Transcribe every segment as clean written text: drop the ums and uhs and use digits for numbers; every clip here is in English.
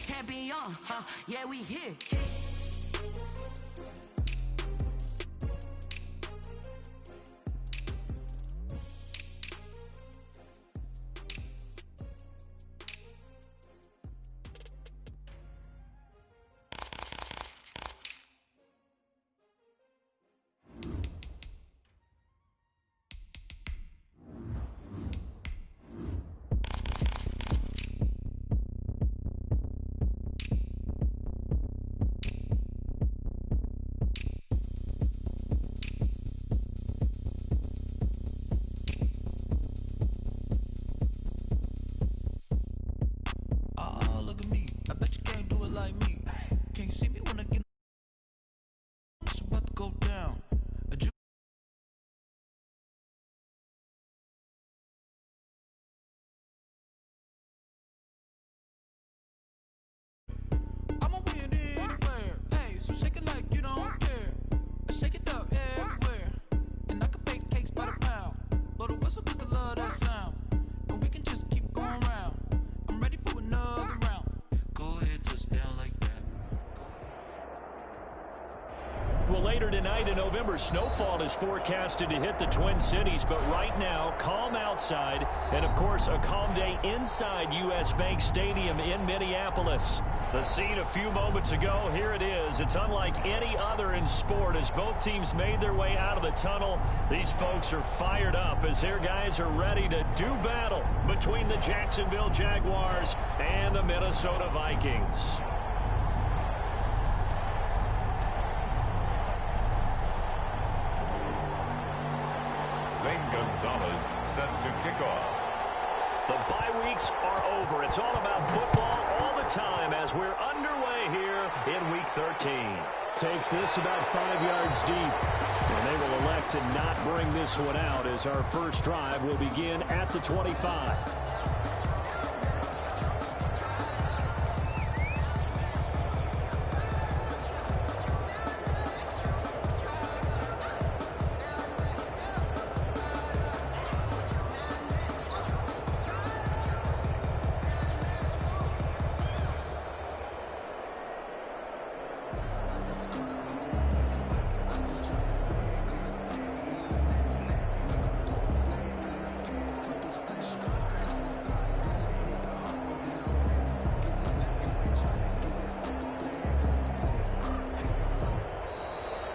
champion, huh? Yeah, we here. So shake it like you don't care. Shake it up everywhere. And I can bake cakes by the pound. Blow the whistle cause I love that sound. And we can just keep going round. I'm ready for another round. Go ahead, touch down like that. Well, later tonight in November, snowfall is forecasted to hit the Twin Cities, but right now, calm outside, and of course, a calm day inside U.S. Bank Stadium in Minneapolis. The scene a few moments ago, here it is. It's unlike any other in sport as both teams made their way out of the tunnel. These folks are fired up as their guys are ready to do battle between the Jacksonville Jaguars and the Minnesota Vikings. Zane Gonzalez set to kick off. The bye weeks are over. It's all about football all the time as we're underway here in Week 13. Takes this about 5 yards deep. And they will elect to not bring this one out as our first drive will begin at the 25.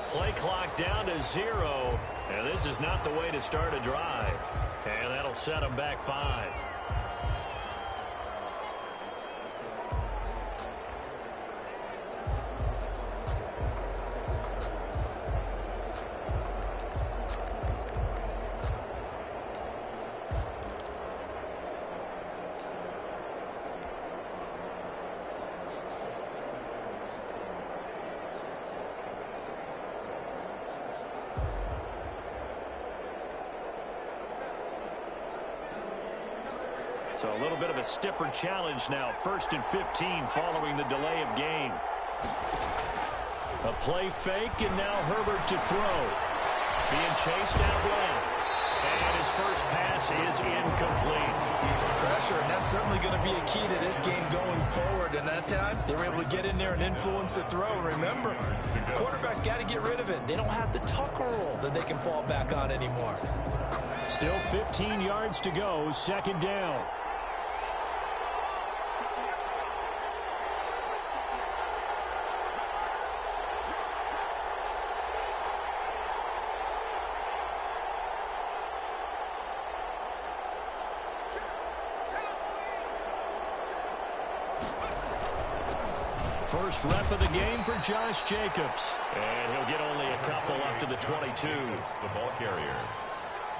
Play clock down to 0, and this is not the way to start a drive. And that'll set them back 5. So a little bit of a stiffer challenge now. 1st and 15 following the delay of game. A play fake, and now Herbert to throw. Being chased out left. And his first pass is incomplete. Pressure, and that's certainly going to be a key to this game going forward. And that time, they were able to get in there and influence the throw. Remember, quarterbacks got to get rid of it. They don't have the tuck rule that they can fall back on anymore. Still 15 yards to go, 2nd down. First rep of the game for Josh Jacobs. And he'll get only a couple up to the 22. The ball carrier.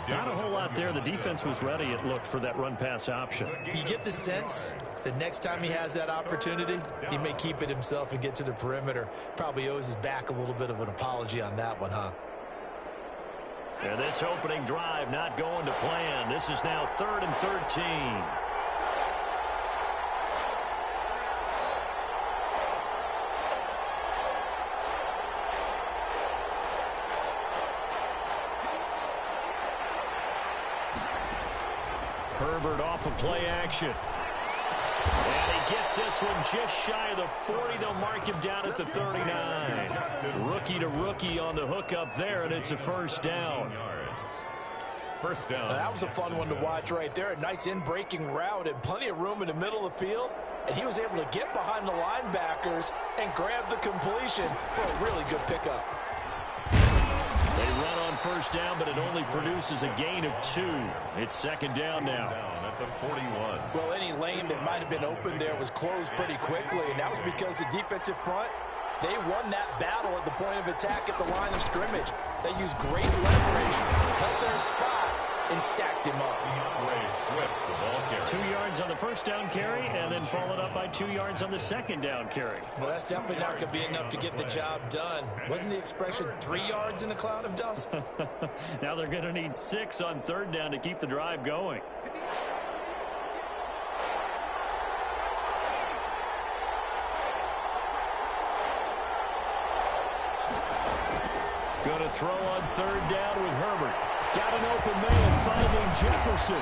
Not a whole lot there. The defense was ready, it looked, for that run-pass option. You get the sense the next time he has that opportunity, he may keep it himself and get to the perimeter. Probably owes his back a little bit of an apology on that one, huh? And this opening drive not going to plan. This is now 3rd and 13. Herbert off of play action. And he gets this one just shy of the 40. They'll mark him down at the 39. Rookie to rookie on the hookup there, and it's a first down. First down. That was a fun one to watch right there. A nice in-breaking route and plenty of room in the middle of the field. And he was able to get behind the linebackers and grab the completion for a really good pickup. They run on first down, but it only produces a gain of 2. It's second down now. Down at the 41. Well, any lane that might have been open there was closed pretty quickly, and that was because the defensive front, they won that battle at the point of attack at the line of scrimmage. They used great leverage, held their spot, and stacked him up. Swift, the ball carrier. 2 yards on the first down carry, and then followed up by 2 yards on the second down carry. Well, that's definitely not going to be enough to get the job done. Wasn't the expression 3 yards in a cloud of dust? Now they're going to need 6 on third down to keep the drive going. Going to throw on third down with Herbert. Got an open man finding Jefferson.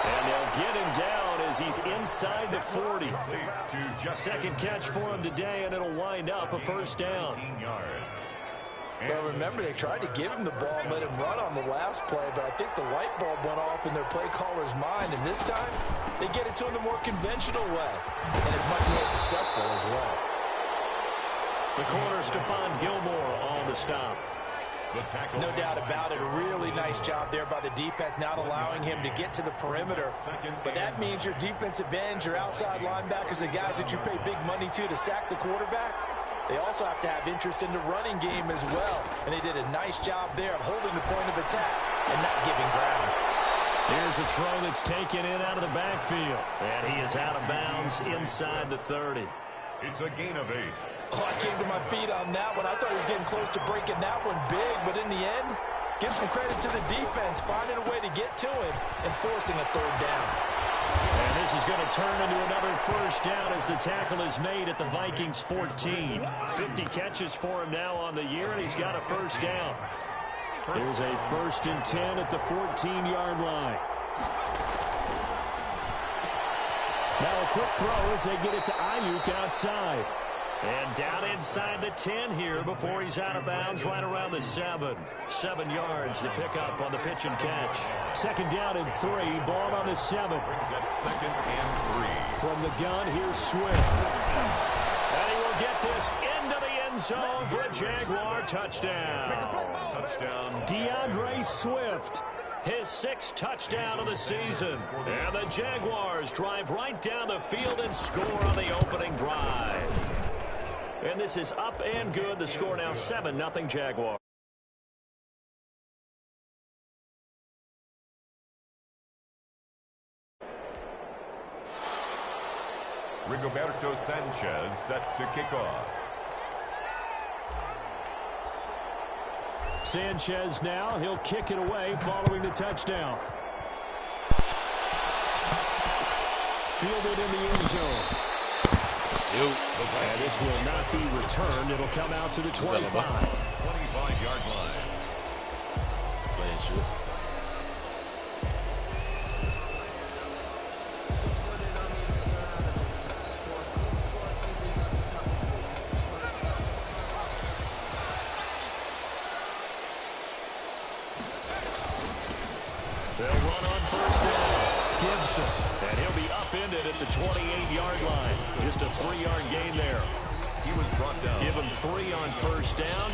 And they'll get him down as he's inside the 40. Second catch for him today, and it'll wind up a first down. Well, remember, they tried to give him the ball and let him run on the last play, but I think the light bulb went off in their play caller's mind, and this time they get it to him the more conventional way, and it's much more successful as well. The corner, Stephon Gilmore, on the stop. No doubt about it. A really nice job there by the defense, not allowing him to get to the perimeter. But that means your defensive ends, your outside linebackers, the guys that you pay big money to sack the quarterback, they also have to have interest in the running game as well. And they did a nice job there of holding the point of attack and not giving ground. Here's a throw that's taken in out of the backfield. And he is out of bounds inside the 30. It's a gain of 8. Oh, I came to my feet on that one. I thought he was getting close to breaking that one big, but in the end, give some credit to the defense, finding a way to get to him and forcing a third down. And this is going to turn into another first down as the tackle is made at the Vikings 14. 50 catches for him now on the year, and he's got a first down. There's a 1st and 10 at the 14-yard line. Now a quick throw as they get it to AuG outside. And down inside the 10 here before he's out of bounds, right around the 7. 7 yards, the pickup on the pitch and catch. Second down and 3, ball on the 7. Brings up 2nd and 3. From the gun, here's Swift. And he will get this into the end zone for a Jaguar touchdown. Touchdown. DeAndre Swift, his 6th touchdown of the season. And the Jaguars drive right down the field and score on the opening drive. And this is up and good. The score now 7-0 Jaguar. Rigoberto Sanchez set to kick off. Sanchez now. He'll kick it away following the touchdown. Fielded in the end zone. And this will not be returned. It'll come out to the 25. 25-yard line. They'll run on first down. Gibson. And he'll be upended at the 28-yard line. Just a 3-yard gain there. He was brought down. Give him 3 on first down.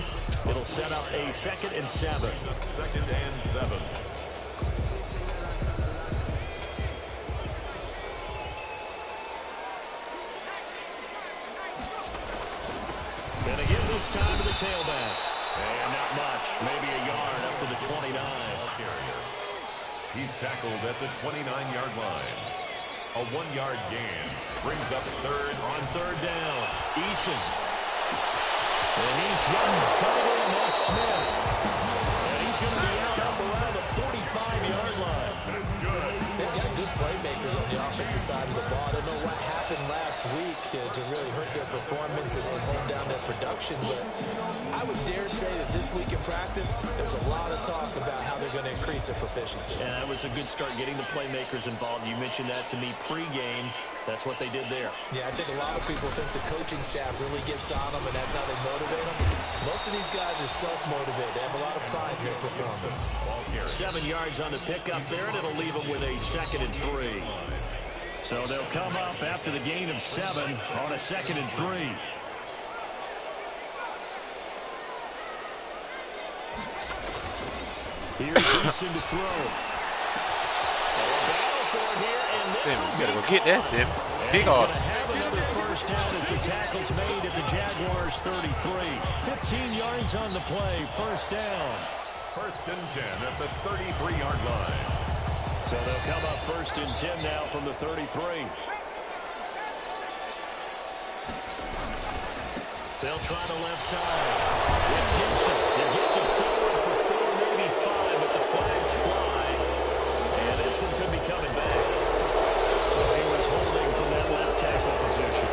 It'll set up a 2nd and 7. 2nd and 7. And again this time to the tailback. And not much. Maybe a yard up to the 29. He's tackled at the 29-yard line. A 1-yard gain brings up 3rd. On third down, Eason. And he's getting tight in. That's Smith. And he's going to be out up around the 45-yard line. They've got good playmakers on the offensive side of the ball. I don't know what happened last week to really hurt their performance and hold down their production, but I would dare say that this week in practice, there's a lot of talk about how they're going to increase their proficiency. Yeah, that was a good start getting the playmakers involved. You mentioned that to me pregame. That's what they did there. Yeah, I think a lot of people think the coaching staff really gets on them, and that's how they motivate them. Most of these guys are self-motivated. They have a lot of pride in their performance. 7 yards on the pickup there, and it'll leave them with a 2nd and 3. So they'll come up after the gain of 7 on a 2nd and 3. Here's Eason to throw. Sim, you gotta go get that, Sim. Big off. Have another first down as the tackle's made at the Jaguars 33. 15 yards on the play. First down. 1st and 10 at the 33-yard line. So they'll come up 1st and 10 now from the 33. They'll try the left side. It's Gibson. It gets it forward for 4, maybe 5, but the flags fly. And this one could be coming back. So he was holding from that left tackle position.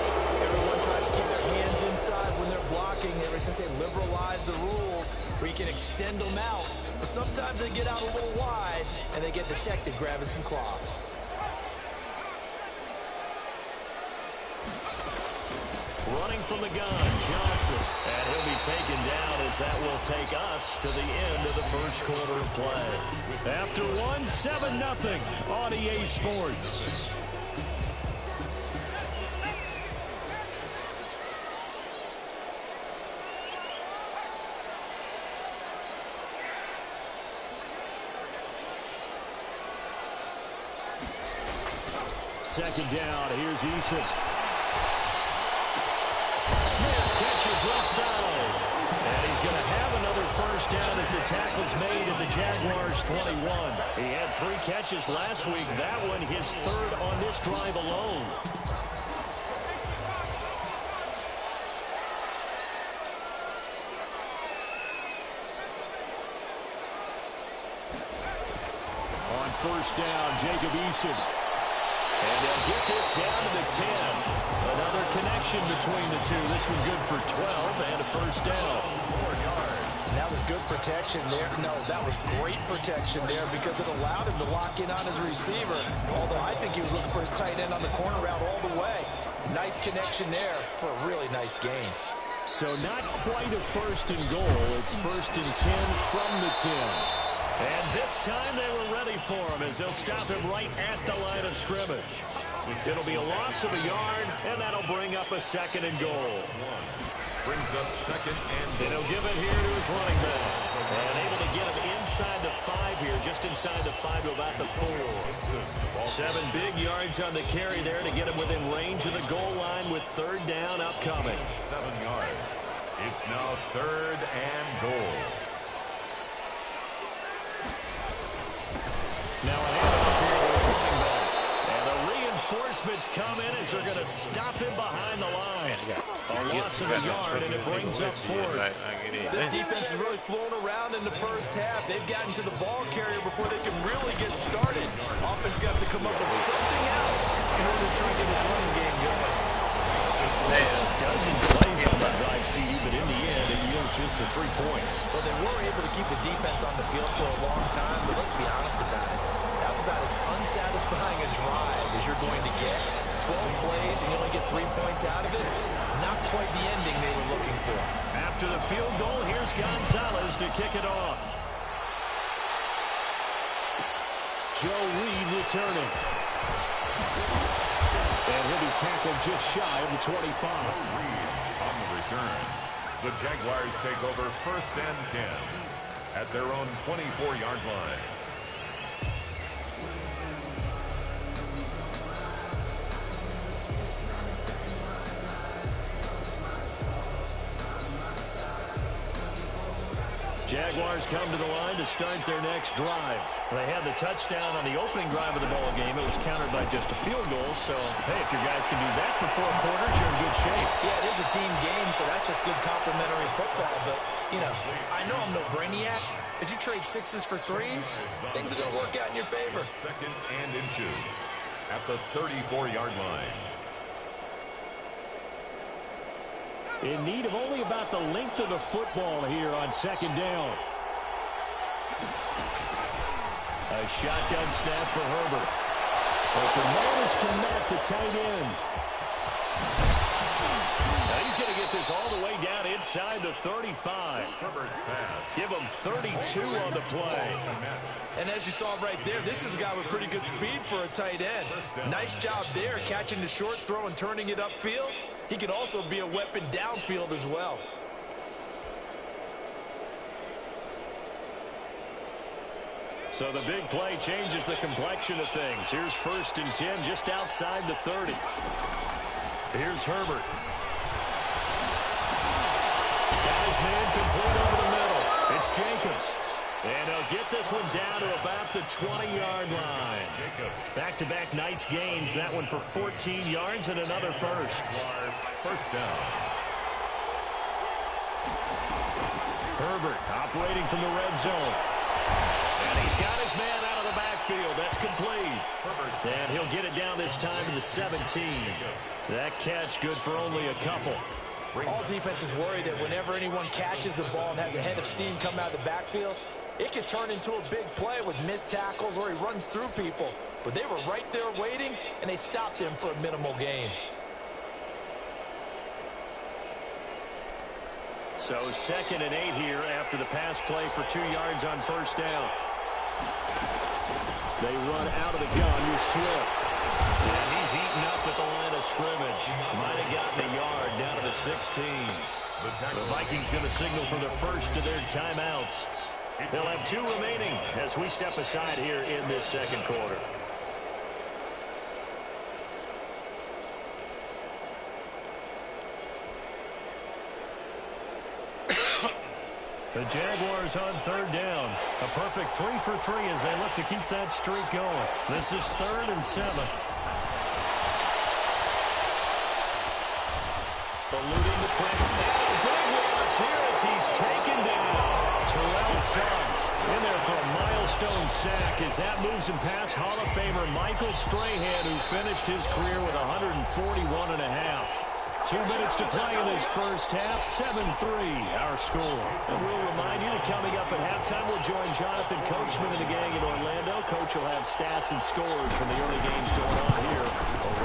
Everyone tries to keep their hands inside when they're blocking ever since they liberalized the rules where you can extend them out. But sometimes they get out a little wide and they get detected grabbing some cloth. Running from the gun, Johnson. And he'll be taken down as that will take us to the end of the first quarter of play. After 1, 7-0 on EA Sports. Second down, here's Eason. Smith catches left side. And he's going to have another first down as the tackle's made at the Jaguars 21. He had 3 catches last week. That one his 3rd on this drive alone. On first down, Jacob Eason. And they'll get this down to the 10. Another connection between the two. This one good for 12 and a first down. 4 yards. That was good protection there. No, that was great protection there because it allowed him to lock in on his receiver. Although I think he was looking for his tight end on the corner route all the way. Nice connection there for a really nice gain. So not quite a 1st and goal. It's 1st and 10 from the 10. And this time they were ready for him as they'll stop him right at the line of scrimmage. It'll be a loss of a yard, and that'll bring up a 2nd and goal. Brings up 2nd and And he'll give it here to his running back. And able to get him inside the 5 here, just inside the 5 to about the 4. 7 big yards on the carry there to get him within range of the goal line with 3rd down upcoming. 7 yards. It's now 3rd and goal. Now a handoff here to his running back. And the reinforcements come in as they're going to stop him behind the line. A loss of a yard, and it brings up 4th. This defense is really flown around in the first half. They've gotten to the ball carrier before they can really get started. Offense got to come up with something else in order to try to get this running game going. A dozen plays on that drive, CD, but in the end, it yields just the 3 points. Well, they were able to keep the defense on the field for a long time, but let's be honest about it. That's about as unsatisfying a drive as you're going to get. 12 plays and you only get 3 points out of it. Not quite the ending they were looking for. After the field goal, here's Gonzalez to kick it off. Joe Reed returning. And he'll be tackled just shy of the 25. Reed on the return. The Jaguars take over 1st and 10 at their own 24-yard line. Jaguars come to the line to start their next drive. They had the touchdown on the opening drive of the ball game. It was countered by just a field goal. So, hey, if your guys can do that for 4 quarters, you're in good shape. Yeah, it is a team game, so that's just good complimentary football. But, you know, I know I'm no brainiac. If you trade 6s for 3s, things are going to work out in your favor. 2nd and inches. at the 34-yard line. In need of only about the length of the football here on second down. A shotgun snap for Herbert. Open man is Kmet, the tight end. Now he's going to get this all the way down inside the 35. Herbert's pass. Give him 32 on the play. And as you saw right there, this is a guy with pretty good speed for a tight end. Nice job there, catching the short throw and turning it upfield. He can also be a weapon downfield as well. So the big play changes the complexion of things. Here's 1st and 10 just outside the 30. Here's Herbert. Got his man complete over the middle. It's Jacobs. And he'll get this one down to about the 20-yard line. Back-to-back nice gains. That one for 14 yards and another first. First down. Herbert operating from the red zone. And he's got his man out of the backfield. That's complete. And he'll get it down this time to the 17. That catch good for only a couple. All defenses worry that whenever anyone catches the ball and has a head of steam come out of the backfield, it could turn into a big play with missed tackles or he runs through people. But they were right there waiting, and they stopped him for a minimal gain. So 2nd and 8 here after the pass play for 2 yards on first down. They run out of the gun with Swift. And he's eaten up at the line of scrimmage. Might have gotten a yard down to the 16. The Vikings going to signal for the first of their timeouts. They'll have 2 remaining as we step aside here in this second quarter. The Jaguars on 3rd down. A perfect 3 for 3 as they look to keep that streak going. This is 3rd and 7. Eluding the pressure. And a big loss here as he's taken down. Terrell Suggs in there for a milestone sack as that moves him past Hall of Famer Michael Strahan, who finished his career with 141 and a half. 2 minutes to play in this first half. 7-3 our score. And we'll remind you that coming up at halftime, we'll join Jonathan Coachman and the gang in Orlando. Coach will have stats and scores from the early games going on here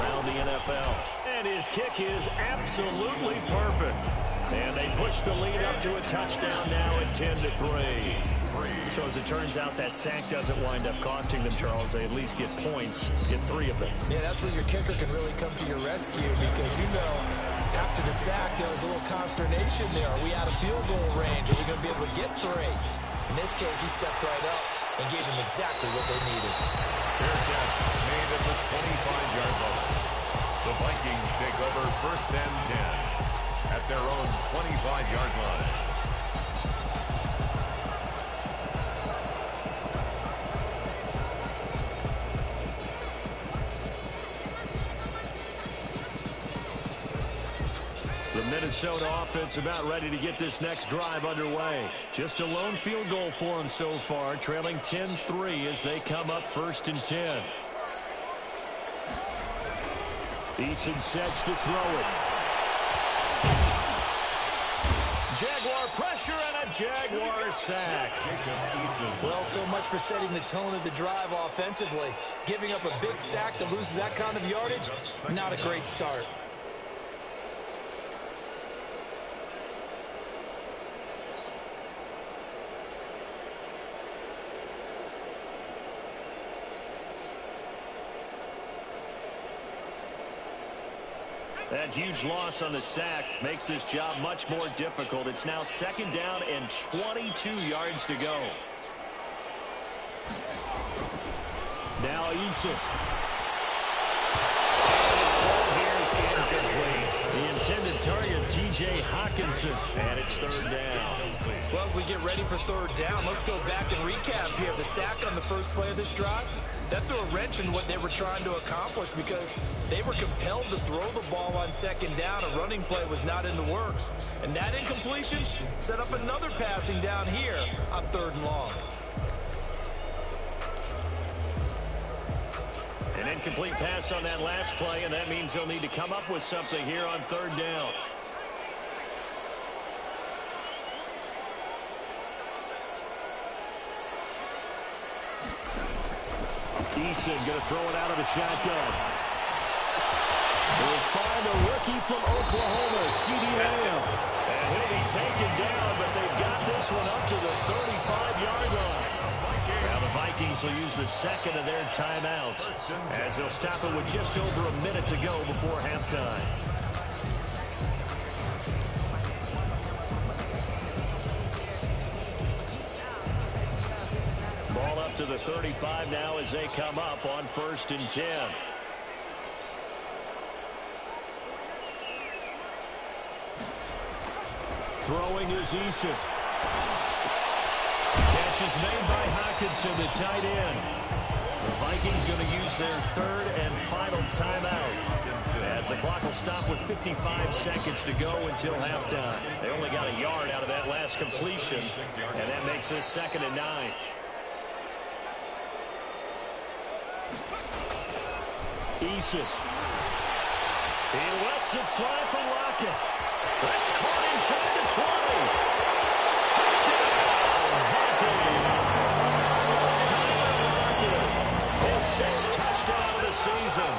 around the NFL. And his kick is absolutely perfect. And they push the lead up to a touchdown now at 10-3. So as it turns out, that sack doesn't wind up costing them, Charles. They at least get points, get 3 of them. Yeah, that's where your kicker can really come to your rescue because, you know, after the sack, there was a little consternation there. Are we out of field goal range? Are we going to be able to get 3? In this case, he stepped right up and gave them exactly what they needed. Fair catch made at the 25-yard line. The Vikings take over 1st and 10 at their own 25-yard line. The Minnesota offense about ready to get this next drive underway. Just a lone field goal for them so far, trailing 10-3 as they come up 1st and 10. Eason sets to throw it. Jaguar pressure and a Jaguar sack. Well, so much for setting the tone of the drive offensively. Giving up a big sack that loses that kind of yardage, not a great start. That huge loss on the sack makes this job much more difficult. It's now 2nd down and 22 yards to go. Now Eason. His throw here is incomplete. The intended target, T.J. Hawkinson, and it's 3rd down. Well, as we get ready for 3rd down, let's go back and recap here. The sack on the first play of this drive, that threw a wrench in what they were trying to accomplish because they were compelled to throw the ball on 2nd down. A running play was not in the works. And that incompletion set up another passing down here on 3rd and long. An incomplete pass on that last play, and that means they'll need to come up with something here on third down. Eason going to throw it out of the shotgun. They'll find the rookie from Oklahoma, C.D. Lamb. And he'll be taken down, but they've got this one up to the 35-yard line. Now the Vikings will use the second of their timeouts as they'll stop it with just over a minute to go before halftime. Ball up to the 35 now as they come up on 1st and 10. Throwing is Eason. Catch is made by Hockenson, the tight end. The Vikings going to use their third and final timeout as the clock will stop with 55 seconds to go until halftime. They only got a yard out of that last completion, and that makes this 2nd and 9. Eason. He lets it fly for Lockett. That's caught inside the 20. Touchdown, Vikings. Tyler Lockett, his 6th touchdown of the season.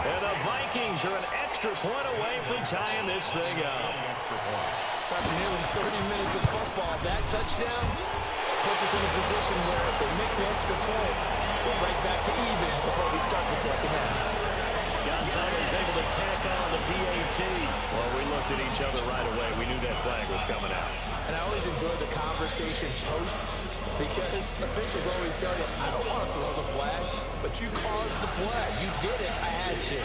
And the Vikings are an extra point away from tying this thing up. After nearly 30 minutes of football, that touchdown puts us in a position where if they make the extra point, we're right back to even before we start the second half. Gonzalez able to tack on the PAT. Well, we looked at each other right away. We knew that flag was coming out. And I always enjoy the conversation post because officials always tell you, I don't want to throw the flag, but you caused the play. You did it. I had to.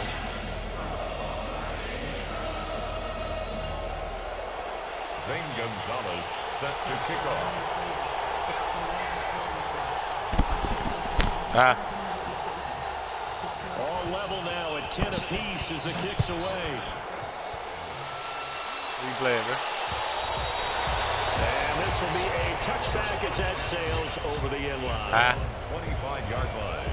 Zane Gonzalez set to kick off. All level now at 10 apiece as the kick's away. Replay, man. And this will be a touchback as that sails over the end line. 25-yard line.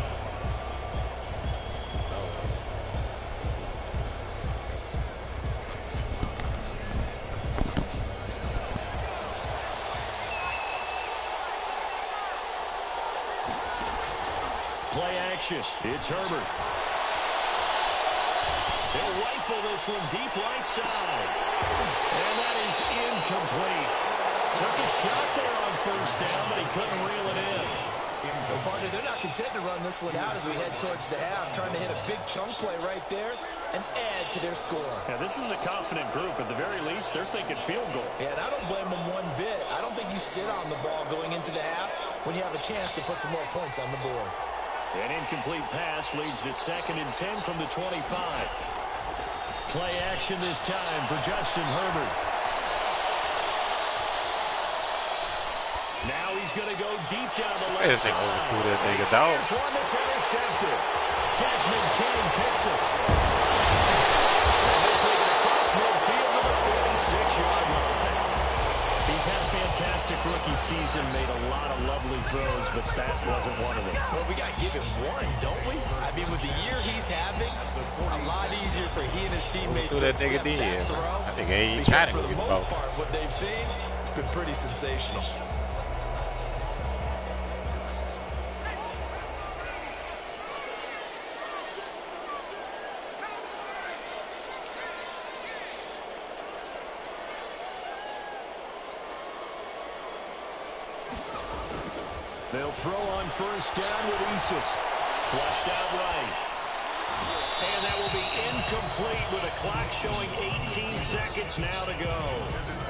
Play action. It's Herbert. They'll rifle this one deep right side. And that is incomplete. Took a shot there on 1st down, but he couldn't reel it in. Well, partner, they're not content to run this one out as we head towards the half, trying to hit a big chunk play right there and add to their score. Yeah, this is a confident group. At the very least, they're thinking field goal. Yeah, and I don't blame them one bit. I don't think you sit on the ball going into the half when you have a chance to put some more points on the board. An incomplete pass leads to 2nd and 10 from the 25. Play action this time for Justin Herbert. Now he's going to go deep down the left side. There's one that's intercepted. Desmond King picks it. And they'll take it across midfield to the 46-yard line. He's had a fantastic rookie season, made a lot of lovely throws, but that wasn't one of them. Well, we got to give him one, don't we? I mean, with the year he's having, a lot easier for he and his teammates to accept that throw. I think he because for the most part, what they've seen, it's been pretty sensational. They'll throw on 1st down with Eason. Flushed out right. And that will be incomplete with a clock showing 18 seconds now to go.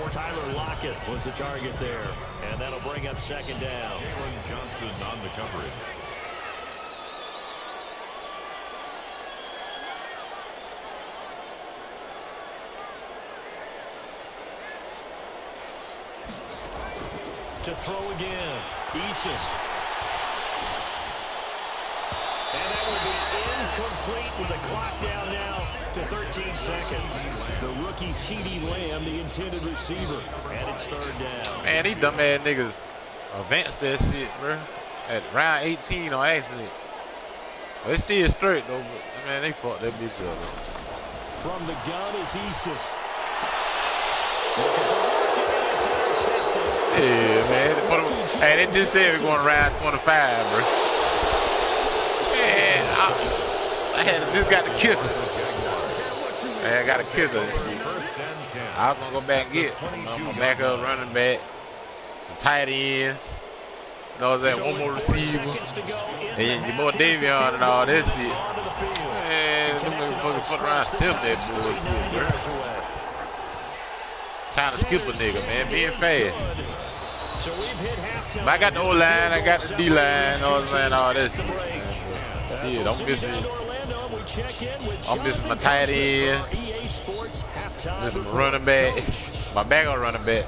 Tyler Lockett was the target there. And that'll bring up 2nd down. Jalen Johnson on the coverage. To throw again. Eason. And that will be incomplete with the clock down now to 13 seconds. The rookie C.D. Lamb, the intended receiver. And it's 3rd down. Man, these dumbass niggas advanced that shit, bro. At round 18 on accident. They still straight though, but man, they fucked that bitch up. From the gun is Eason. Yeah, man. Hey, they just said we're going around 25, bro. Man, just got the kicker. Man, I got a kicker and shit. I was going to go back and get my backup running back, some tight ends. You know what I'm saying? One more receiver. And your boy Davion and all that shit. Man, them motherfuckers fuck around stiff that bullshit, bro. Trying to skip a nigga, man. Being fast. But I got the O-line, I got the D-line, you know what I'm saying? All that shit, man. Still, I'm missing my tight end. Missing my running back. My backup running back.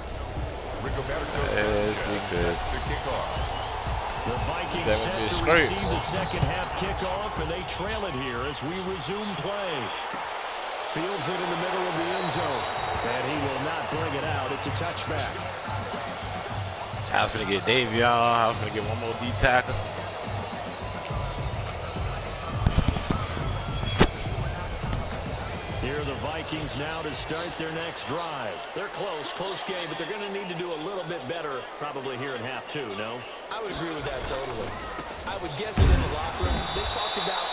The Vikings set to receive the second half kickoff, and they trail it here as we resume play. Fields it in the middle of the end zone, and he will not bring it out. It's a touchback. I was going to get Davion. I was going to get one more D-tackle. Here are the Vikings now to start their next drive. They're close game, but they're going to need to do a little bit better probably here in half two, no? I would agree with that totally. I would guess it in the locker room. They talked about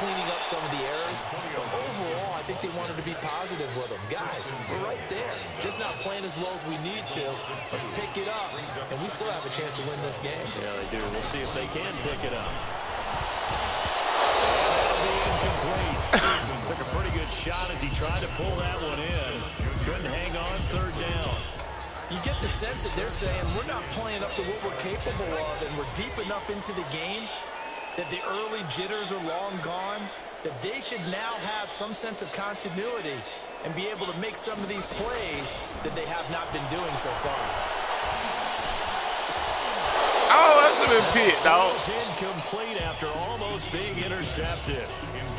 cleaning up some of the errors, but overall, I think they wanted to be positive with them. Guys, we're right there. Just not playing as well as we need to. Let's pick it up, and we still have a chance to win this game. Yeah, they do. We'll see if they can pick it up. And that'll be incomplete. Took a pretty good shot as he tried to pull that one in. Couldn't hang on, third down. You get the sense that they're saying we're not playing up to what we're capable of, and we're deep enough into the game that the early jitters are long gone, that they should now have some sense of continuity and be able to make some of these plays that they have not been doing so far. Oh, that's a bit pick, dog. Incomplete after almost being intercepted.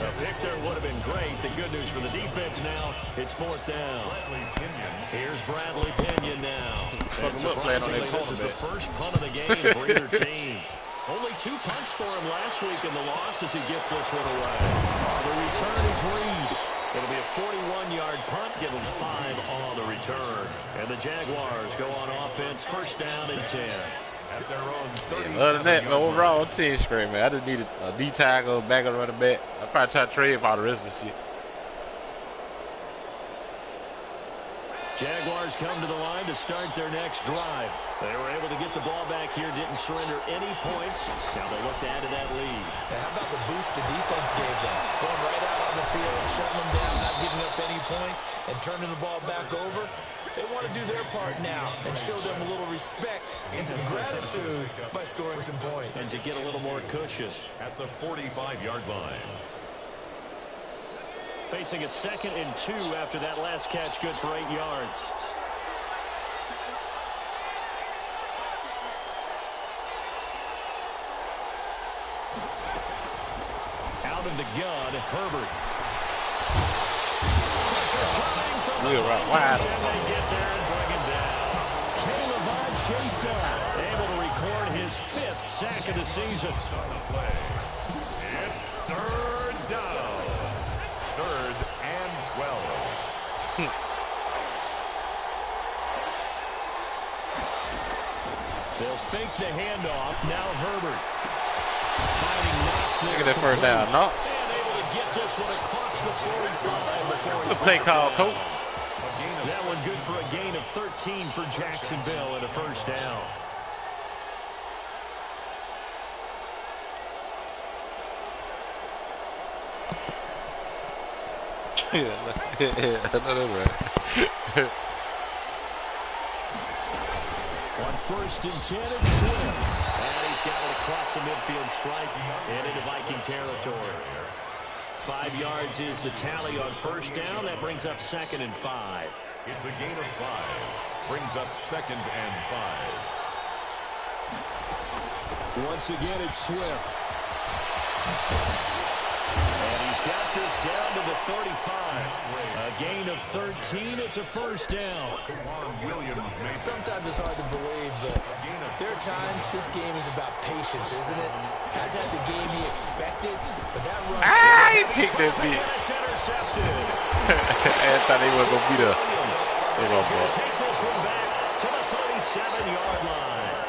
A pick there would have been great. The good news for the defense now, it's fourth down. Here's Bradley Pinion now. And surprisingly, this is the first punt of the game for either team. Only 2 punts for him last week in the loss as he gets this one away. The return is Reed. It'll be a 41-yard punt, give him 5 on the return. And the Jaguars go on offense, first down and 10. At their own 30. Yeah, other than that, man, overall team straight, man. I just needed a D-tackle, backup running back. I'll probably try to trade for all the rest of the shit. Jaguars come to the line to start their next drive. They were able to get the ball back here, didn't surrender any points. Now they look to add to that lead. And how about the boost the defense gave them? Going right out on the field, shutting them down, not giving up any points, and turning the ball back over. They want to do their part now and show them a little respect and some gratitude by scoring some points. And to get a little more cushion. At the 45-yard line. Facing a 2nd and 2 after that last catch, good for 8 yards. Out of the gun, Herbert. Pressure coming from the Vikings, and they get there and bring him down. Caleb Chase able to record his 5th sack of the season. It's third down. 3rd and 12. They'll fake the handoff. Now Herbert. Finding Knox there. Look at that first down, Knox. And able to get this one across the 45 before Good play call, coach. That one good for a gain of 13 for Jacksonville and a first down. I know that right. On 1st and 10, it's Swift. And he's got it across the midfield stripe and into Viking territory. 5 yards is the tally on first down. That brings up 2nd and 5. It's a gain of 5. Brings up 2nd and 5. Once again, it's Swift. And he's got this down to the 35. A gain of 13. It's a first down. Sometimes it's hard to believe, but there are times this game is about patience, isn't it? Has had the game he expected, but that run... He picked that bitch. It's intercepted. I thought they were going to be there. He's going to take this one back to the 37-yard line.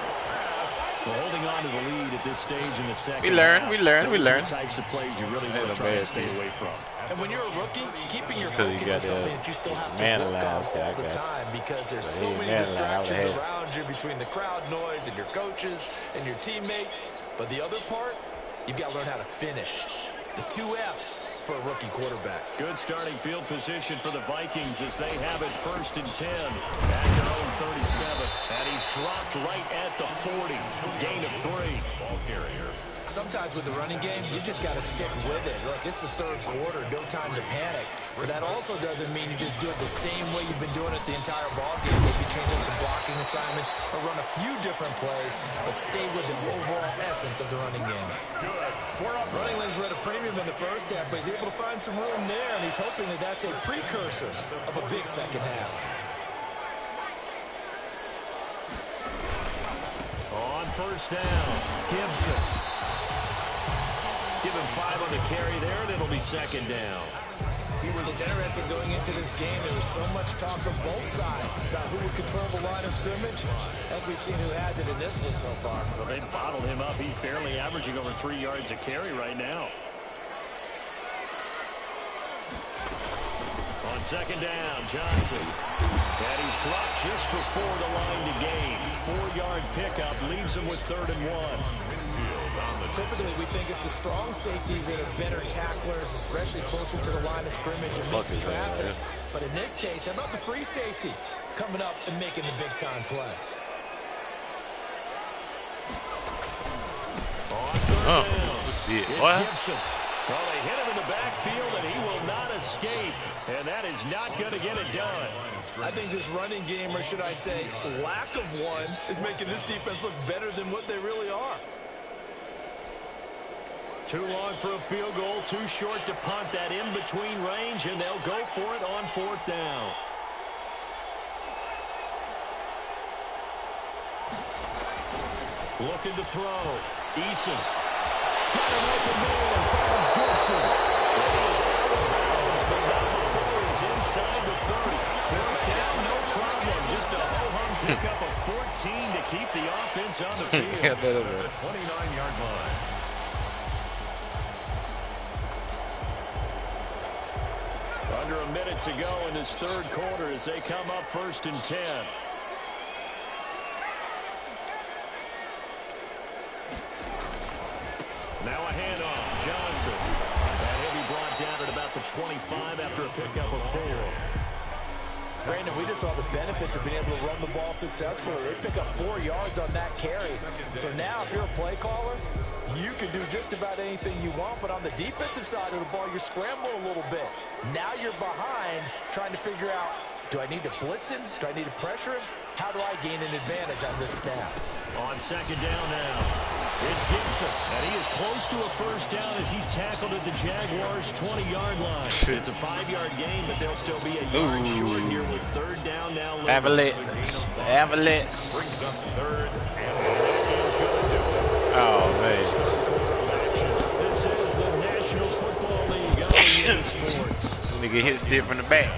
Well, holding on to the lead at this stage in the second. We learn. Types of plays you really want to try and stay away from. And when you're a rookie, keeping your focus is something that you still have to work on all the time because there's so many distractions around you between the crowd noise and your coaches and your teammates. But the other part, you've got to learn how to finish. The 2 F's for a rookie quarterback. Good starting field position for the Vikings as they have it 1st and 10 at their own 37. And he's dropped right at the 40. Gain of 3. Ball carrier. Sometimes with the running game, you just got to stick with it. Look, it's the 3rd quarter, no time to panic. But that also doesn't mean you just do it the same way you've been doing it the entire ball game. Maybe change up some blocking assignments or run a few different plays, but stay with the overall essence of the running game. Running lanes were at a premium in the first half, but he's able to find some room there, and he's hoping that that's a precursor of a big second half. On 1st down, Gibson. Give him 5 on the carry there, and it'll be 2nd down. It's interesting going into this game. There was so much talk from both sides about who would control the line of scrimmage. And we've seen who has it in this one so far. Well, they bottled him up. He's barely averaging over 3 yards a carry right now. On 2nd down, Johnson. And he's dropped just before the line to gain. 4-yard pickup leaves him with 3rd and 1. Typically, we think it's the strong safeties that are better tacklers, especially closer to the line of scrimmage and mixed traffic. But in this case, how about the free safety coming up and making the big-time play? On 3rd down, let's see it. it's Gibson. Well, they hit him in the backfield, and he will not escape. And that is not going to get it done. I think this running game, or should I say lack of one, is making this defense look better than what they really are. Too long for a field goal, too short to punt that in-between range, and they'll go for it on 4th down. Looking to throw. Eason. Got an open man. Finds Gibson. He's out of bounds, but not before he's inside the 30. 4th down, no problem. Just a ho-hum pickup of 14 to keep the offense on the field. The 29-yard line. Under a minute to go in this 3rd quarter as they come up 1st and 10. Now a handoff. Johnson. And he'll be brought down at about the 25 after a pickup of 4. Brandon, we just saw the benefits of being able to run the ball successfully. They pick up 4 yards on that carry. So now if you're a play caller, you can do just about anything you want, but on the defensive side of the ball, you're scrambling a little bit. Now you're behind trying to figure out, do I need to blitz him? Do I need to pressure him? How do I gain an advantage on this snap? On 2nd down now, it's Gibson, and he is close to a 1st down as he's tackled at the Jaguars' 20-yard line. It's a 5-yard gain, but they'll still be a yard short here with 3rd down now. Avalanche. Brings up 3rd, and That is going to do it. Oh, man. This is the National Football League on EA Sports. Nigga hits different in the back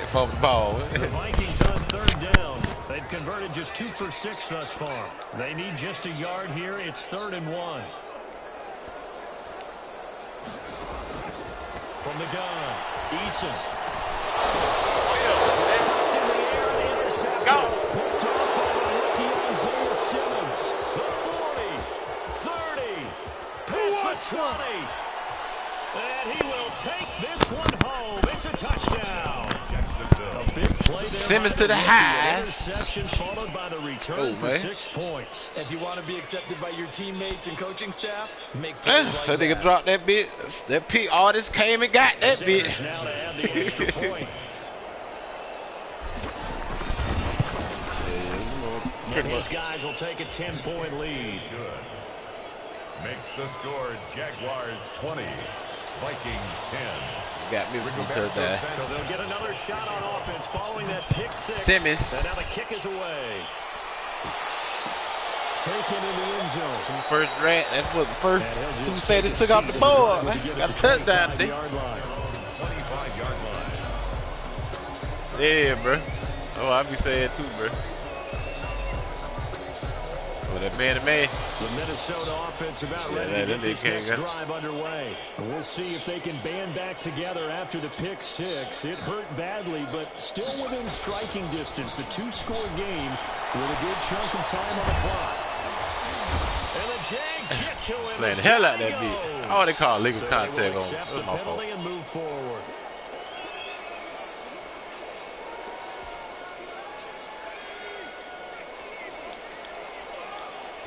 for the ball. The Vikings on 3rd down. They've converted just 2 for 6 thus far. They need just a yard here. It's 3rd and 1. From the gun, Eason. Knocked in the air, the interception. Go. Picked off by the rookie Isaiah Simmons. The 40, 30, past the 20. And he will take this one home. It's a touchdown. A big play there. Simmons to the high. Interception followed by the return for 6 points. If you want to be accepted by your teammates and coaching staff, make plays like So they that. can drop that bit. That pick artist came and got that bit. Simmons now to add the extra point. And his guys will take a 10-point lead. good. Makes the score Jaguars 20, Vikings 10. Got me from touchdown. So they'll get another shot on offense following that pick six. Simmons. And now the kick is away. Taken in the end zone. Two first rat. That's what the first two say they took off the board. Got a touchdown. 25-yard line. Yeah, bro. Oh, I be saying too, bro. Oh, that man-to-man. The Minnesota offense about ready to get this next drive underway. We'll see if they can band back together after the pick six. It hurt badly, but still within striking distance. A two-score game with a good chunk of time on the clock. And the Jags get to him. Man, the hell out that beat. Oh, they call legal contact on. Accept the penalty and move forward.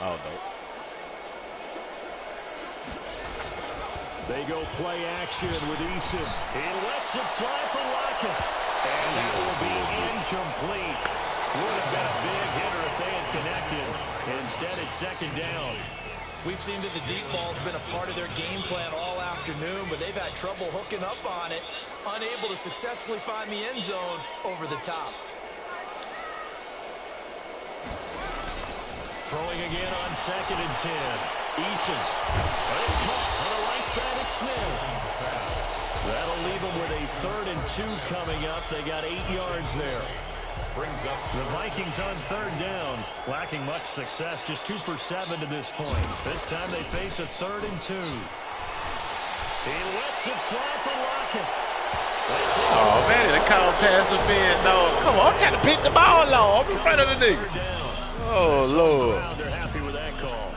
Oh, no. They go play action with Eason. He lets it fly for Lockett. And that will be incomplete. Would have been a big hitter if they had connected. Instead, it's second down. We've seen that the deep ball's been a part of their game plan all afternoon, but they've had trouble hooking up on it, unable to successfully find the end zone over the top. Throwing again on 2nd and 10. Eason. But it's caught on the right side of Smith. That'll leave them with a 3rd and 2 coming up. They got 8 yards there. Brings up the Vikings on 3rd down. Lacking much success, just 2 for 7 to this point. This time they face a 3rd and 2. He lets it fly for Lockett. Oh, man, the call pass defense, dog. Come on, I'm trying to pick the ball low. I'm in front of the nigga. Oh, Lord. They're happy with that call.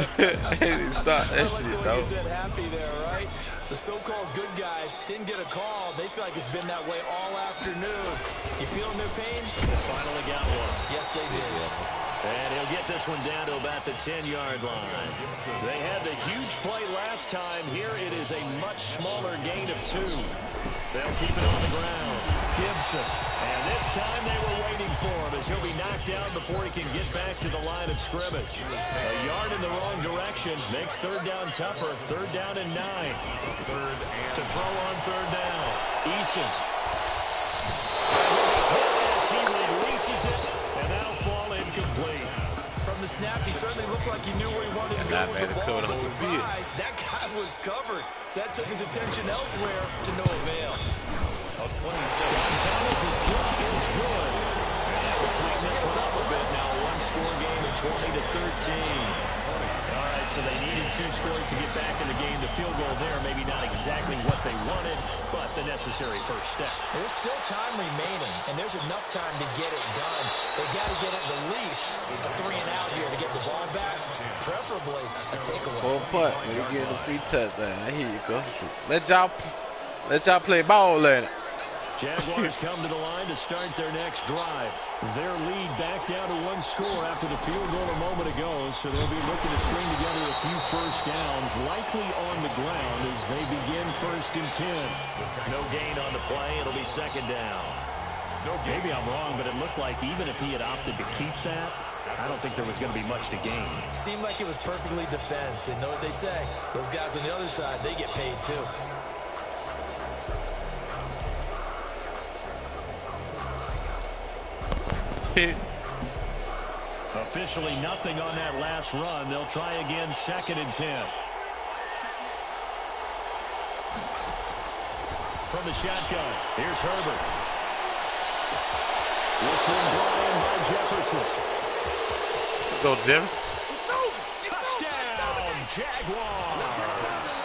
Stop that shit, dog. dog. You said happy there, right? The so-called good guys didn't get a call. They feel like it's been that way all afternoon. You feeling their pain? They finally got one. Yes, they did. And he'll get this one down to about the 10-yard line. They had the huge play last time. Here it is a much smaller gain of 2. They'll keep it on the ground. Gibson. And this time they were waiting for him as he'll be knocked down before he can get back to the line of scrimmage. A yard in the wrong direction makes 3rd down tougher. 3rd down and 9. 3rd and to throw on 3rd down. Eason. As he releases it, and that'll fall incomplete. From the snap, he certainly looked like he knew where he wanted to go with the ball. But surprise, that guy was covered. So that took his attention elsewhere to no avail. Gonzalez's kick is good. And we'll tighten this one up a bit now. 1-score game of 20-13. All right, so they needed 2 scores to get back in the game. The field goal there, maybe not exactly what they wanted, but the necessary first step. There's still time remaining, and there's enough time to get it done. They got to get at the least a 3-and-out here to get the ball back, preferably a takeaway. Full punt. When you get the free touchdown, here you go. Let y'all play ball in it. Jaguars come to the line to start their next drive. Their lead back down to 1 score after the field goal a moment ago, so they'll be looking to string together a few first downs, likely on the ground as they begin 1st and 10. No gain on the play. It'll be 2nd down. Maybe I'm wrong, but it looked like even if he had opted to keep that, I don't think there was going to be much to gain. Seemed like it was perfectly defense, and know what they say. Those guys on the other side, they get paid too. Officially nothing on that last run. They'll try again 2nd and 10. From the shotgun, here's Herbert. This one brought in by Jefferson. Go, Jefferson. Touchdown, Jaguars.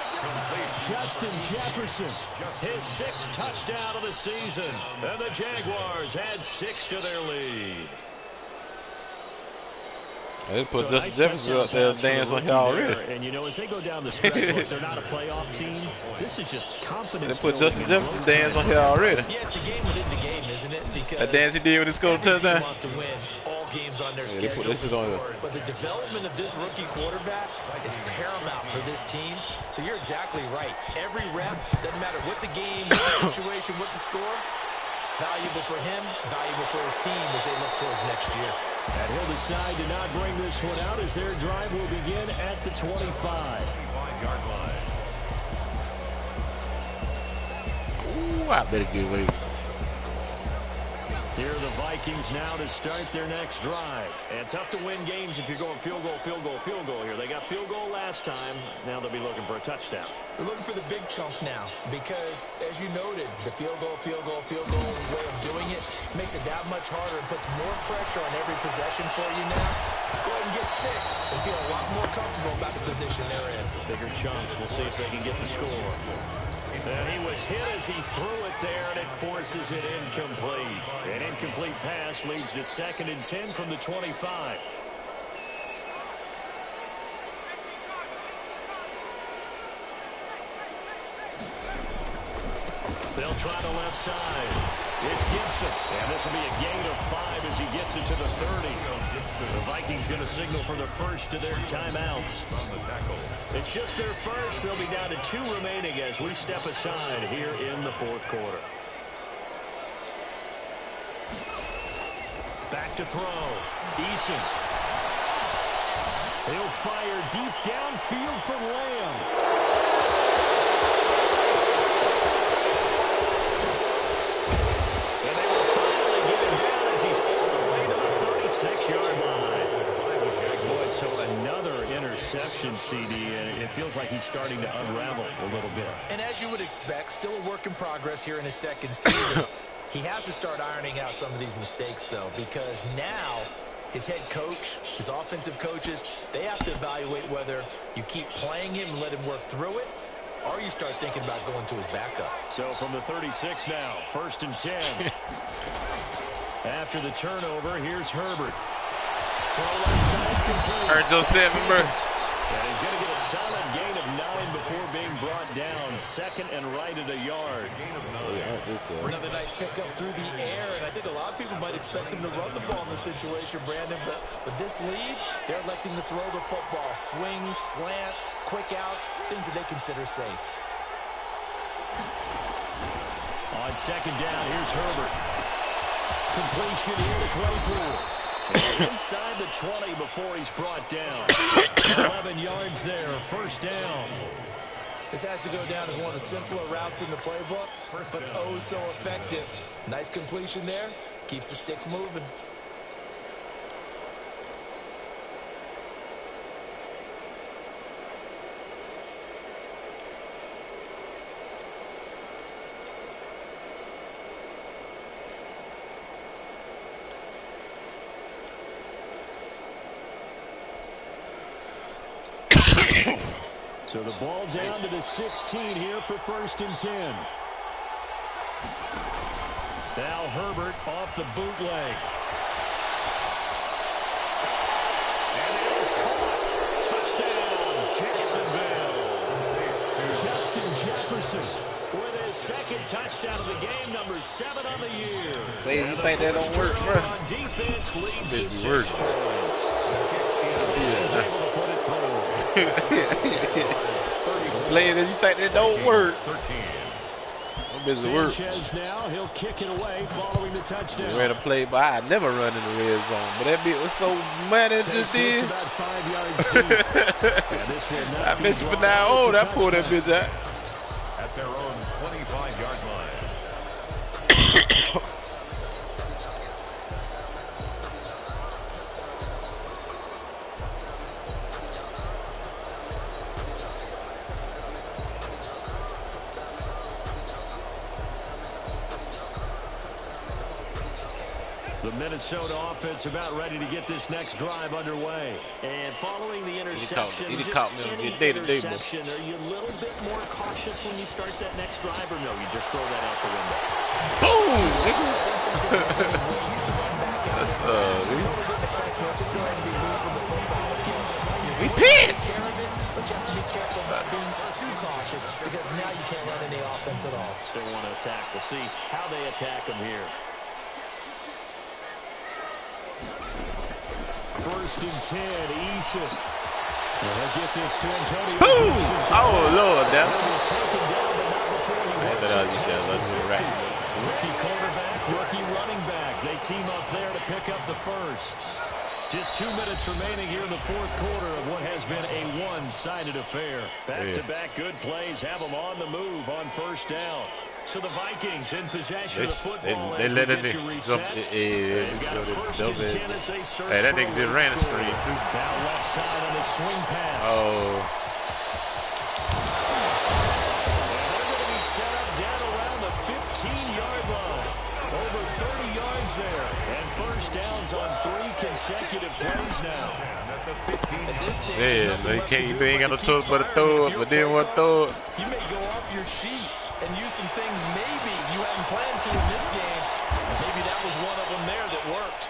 Justin Jefferson, his 6th touchdown of the season. And the Jaguars had 6 to their lead. They put Justin Jefferson up there dancing on here already. And, you know, as they go down the stretch, like they're not a playoff team, this is just confidence. They put Justin Jefferson dance on here already. Yeah, it's a game within the game, isn't it? Because that dance he did when he scored a touchdown. Wants to win all games on their schedule. But the development of this rookie quarterback is paramount for this team. So you're exactly right. Every rep, doesn't matter what the game, what the situation, what the score, valuable for him, valuable for his team as they look towards next year. And he'll decide to not bring this one out as their drive will begin at the 25. 25-yard line. Ooh, I better get away. Here are the Vikings now to start their next drive. And tough to win games if you're going field goal, field goal, field goal here. They got field goal last time. Now they'll be looking for a touchdown. They're looking for the big chunk now because, as you noted, the field goal way of doing it makes it that much harder and puts more pressure on every possession for you now. Go ahead and get 6 and feel a lot more comfortable about the position they're in. Bigger chunks. We'll see if they can get the score. And he was hit as he threw it there, and it forces it incomplete. An incomplete pass leads to 2nd and 10 from the 25. They'll try the left side. It's Gibson. And this will be a gain of 5 as he gets it to the 30. The Vikings going to signal for the first of their timeouts. It's just their first. They'll be down to 2 remaining as we step aside here in the 4th quarter. Back to throw. Eason. He'll fire deep downfield for Lamb. So another interception, CD, and it feels like he's starting to unravel a little bit. And as you would expect, still a work in progress here in his 2nd season. He has to start ironing out some of these mistakes, though, because now his head coach, his offensive coaches, they have to evaluate whether you keep playing him and let him work through it, or you start thinking about going to his backup. So from the 36 now, 1st and 10. After the turnover, here's Herbert. Heard those 7, bro. And he's going to get a solid gain of 9 before being brought down. 2nd and right at a yard. Another nice pickup through the air, and I think a lot of people might expect him to run the ball in this situation, Brandon, but with this lead, they're electing to throw the football. Swings, slants, quick outs, things that they consider safe. On 2nd down, here's Herbert. Completion here to Claypool. Inside the 20 before he's brought down. 11 yards there, 1st down. This has to go down as one of the simpler routes in the playbook, but oh so effective. Nice completion there, keeps the sticks moving. So the ball down to the 16 here for 1st and 10. Now Herbert off the bootleg. And it is caught. Touchdown, Jacksonville. Justin Jefferson with his 2nd touchdown of the game, number 7 on the year. Hey, you think that don't work, bro? On defense leads to 6 work. points. He's able to put it through. Playing as you think that don't work. Sanchez now, he'll kick it away following the touchdown. Ran a play, but I never run in the red zone. But that bit was so mad as this is. About 5 yards deep. I missed for now on. I pulled that bitch out. At their own 25-yard line. The Minnesota offense about ready to get this next drive underway. And following the interception, He caught me on the interception, are you a little bit more cautious when you start that next drive, or no, you just throw that out the window? Boom! We pissed! But you have to be careful about being too cautious because now you can't run any offense at all. Still want to attack. We'll see how they attack them here. 1st and 10, Eason. They'll get this to Antonio. Boom! Oh, Lord, that's Rookie quarterback, rookie running back. They team up there to pick up the first. Just 2 minutes remaining here in the 4th quarter of what has been a one-sided affair. Back-to-back good plays have them on the move on 1st down. So the Vikings in possession of the football. They let it jump. They've got a 1st and 10 as they search hey, that for nigga just ran a screen too. Now left side on the swing pass. Oh. And they're going to be set up down around the 15-yard line. Over 30 yards there. And 1st downs on 3 consecutive plays now. Yeah, you ain't got no choice but to throw it, but then what throw it? You may go off your sheet and use some things maybe you hadn't planned to in this game. Maybe that was one of them there that worked.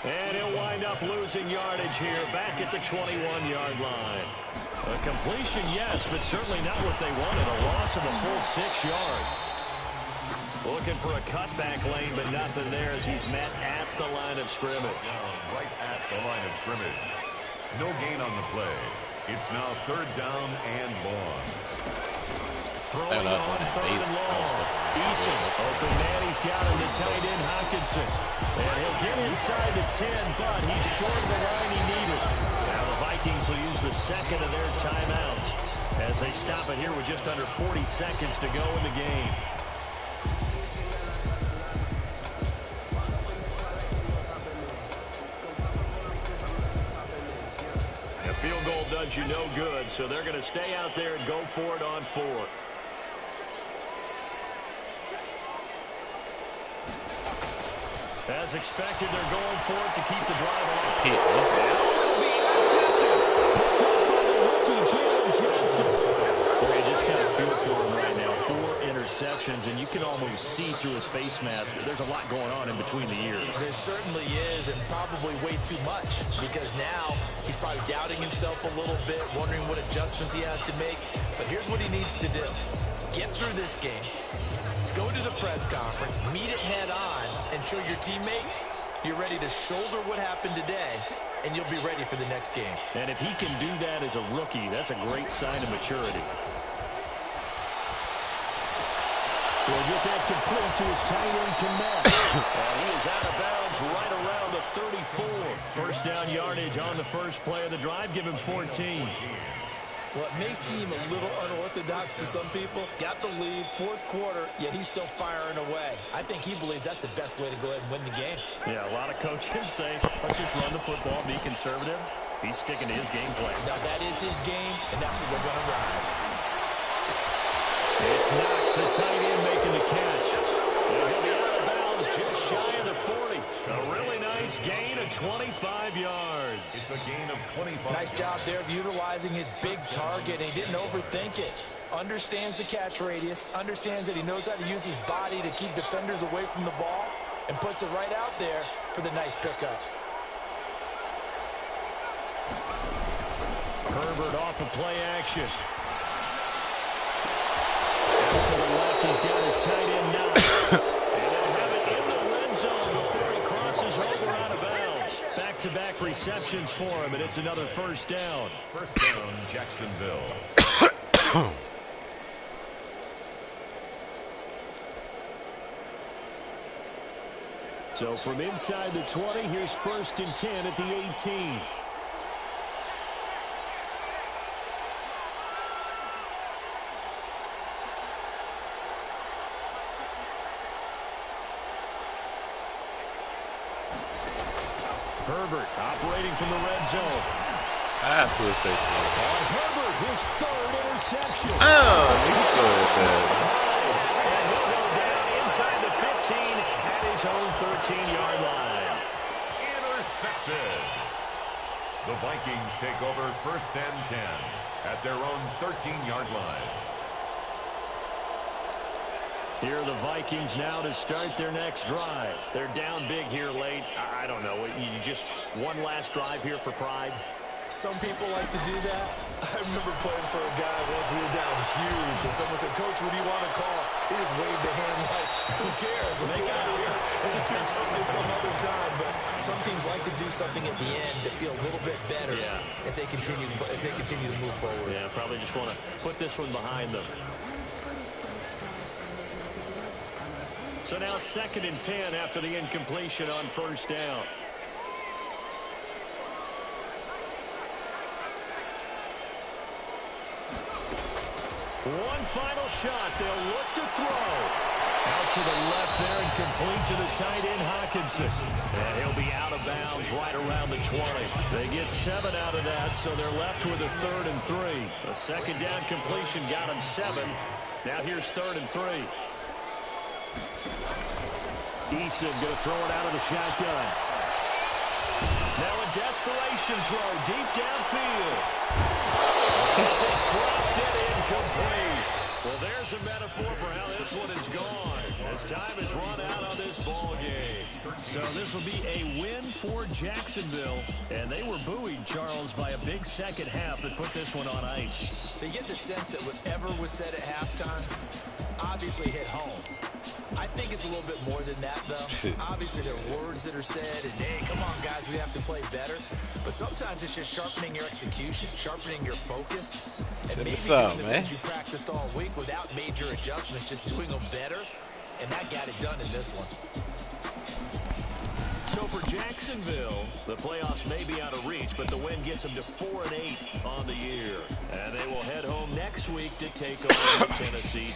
And he'll wind up losing yardage here back at the 21-yard line. A completion, yes, but certainly not what they wanted. A loss of a full 6 yards. Looking for a cutback lane, but nothing there as he's met at the line of scrimmage. Right at the line of scrimmage. No gain on the play. It's now 3rd down and long. Throwing on 3rd and long. Eason, open man, he's got him to tight end Hockenson. And he'll get inside the 10, but he's short of the line he needed. Now the Vikings will use the 2nd of their timeouts as they stop it here with just under 40 seconds to go in the game. A field goal does you no good, so they're going to stay out there and go for it on 4th. As expected, they're going for it to keep the drive alive. It'll be intercepted. Picked up by the rookie, Jalen Johnson. Boy, you just kind of feel for him right now. 4 interceptions, and you can almost see through his face mask. There's a lot going on in between the ears. There certainly is, and probably way too much, because now he's probably doubting himself a little bit, wondering what adjustments he has to make. But here's what he needs to do. Get through this game. Go to the press conference, meet it head on, and show your teammates you're ready to shoulder what happened today, and you'll be ready for the next game. And if he can do that as a rookie, that's a great sign of maturity. He'll get that complete to his tight end, Connect. And he is out of bounds right around the 34. 1st down yardage on the first play of the drive. Give him 14. Well, it may seem a little unorthodox to some people. Got the lead, 4th quarter, yet he's still firing away. I think he believes that's the best way to go ahead and win the game. Yeah, a lot of coaches say, let's just run the football, be conservative. He's sticking to his game plan. Now, that is his game, and that's what they're going to ride. It's Knox, the tight end, making the catch. And he'll be out of bounds just shy of the 40. A really nice gain of 25 yards. It's a gain of 25. Nice job there of utilizing his big target, and he didn't overthink it. Understands the catch radius, understands that he knows how to use his body to keep defenders away from the ball, and puts it right out there for the nice pickup. Herbert off of play action. And to the left, he's got his tight end Knox. And they'll have it in the red zone before he crosses over out of bounds. Back-to-back receptions for him, and it's another 1st down. 1st down, Jacksonville. So from inside the 20, here's 1st and 10 at the 18. Herbert operating from the red zone. I push that On Herbert, his 3rd interception. Oh, you throw it back. And he'll go down inside the 15 at his own 13-yard line. Intercepted. The Vikings take over 1st and 10 at their own 13-yard line. Here are the Vikings now to start their next drive. They're down big here late. I don't know. You just one last drive here for pride? Some people like to do that. I remember playing for a guy once. We were down huge, and someone said, "Coach, what do you want to call?" He just waved a hand like, "Who cares? Let's get out of here and do something some other time." But some teams like to do something at the end to feel a little bit better as they continue to move forward. Yeah, probably just want to put this one behind them. So now 2nd and 10 after the incompletion on 1st down. One final shot. They'll look to throw. Out to the left there and complete to the tight end, Hawkinson. And he'll be out of bounds right around the 20. They get 7 out of that, so they're left with a 3rd and 3. A second down completion got him 7. Now here's 3rd and 3. Eason going to throw it out of the shotgun. Now a desperation throw deep downfield. This is dropped it incomplete. Well, there's a metaphor for how this one is gone. As time has run out on this ball game. So this will be a win for Jacksonville. And they were buoyed, Charles, by a big second half that put this one on ice. So you get the sense that whatever was said at halftime obviously hit home. I think it's a little bit more than that, though. Obviously, there are words that are said, and, hey, come on, guys, we have to play better. But sometimes it's just sharpening your execution, sharpening your focus, and maybe doing the things you practiced all week without major adjustments, just doing them better, and that got it done in this one. So for Jacksonville, the playoffs may be out of reach, but the win gets them to 4-8 on the year. And they will head home next week to take on the Tennessee